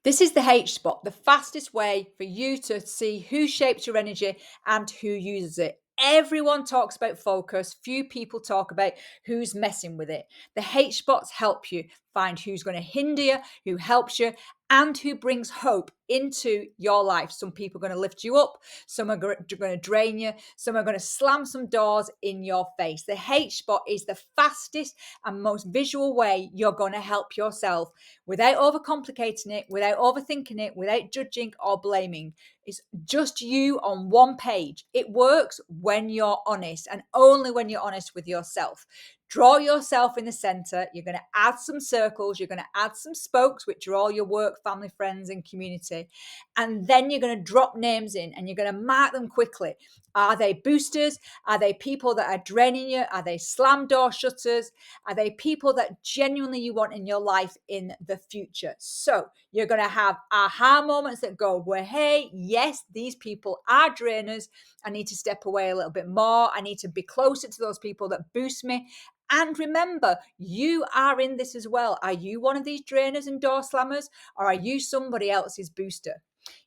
This is the H spot, the fastest way for you to see who shapes your energy and who uses it. Everyone talks about focus, few people talk about who's messing with it. The H spots help you find who's going to hinder you, who helps you, and who brings hope into your life. Some people are going to lift you up, some are going to drain you, some are going to slam some doors in your face. The H spot is the fastest and most visual way you're going to help yourself without overcomplicating it, without overthinking it, without judging or blaming. It's just you on one page. It works when you're honest and only when you're honest with yourself. Draw yourself in the center. You're going to add some circles. You're going to add some spokes, which are all your work, family, friends, and community. And then you're going to drop names in and you're going to mark them quickly. Are they boosters? Are they people that are draining you? Are they slam door shutters? Are they people that genuinely you want in your life in the future? So you're going to have aha moments that go, well, hey, yes, these people are drainers. I need to step away a little bit more. I need to be closer to those people that boost me. And remember, you are in this as well. Are you one of these drainers and door slammers, or are you somebody else's booster?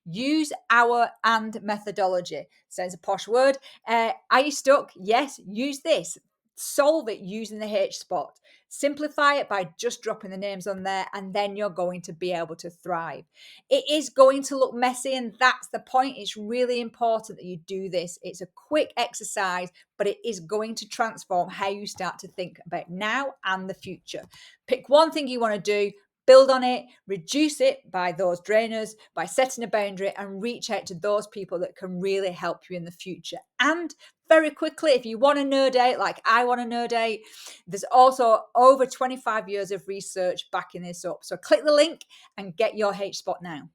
Use our and methodology. Sounds a posh word. Are you stuck? Yes, use this. Solve it using the H spot. Simplify it by just dropping the names on there, and then you're going to be able to thrive. It is going to look messy, and that's the point. It's really important that you do this. It's a quick exercise, but it is going to transform how you start to think about now and the future. Pick one thing you want to do, build on it, reduce it by those drainers, by setting a boundary, and reach out to those people that can really help you in the future. And very quickly, if you want to nerd out like I want to nerd out, there's also over 25 years of research backing this up. So click the link and get your H spot now.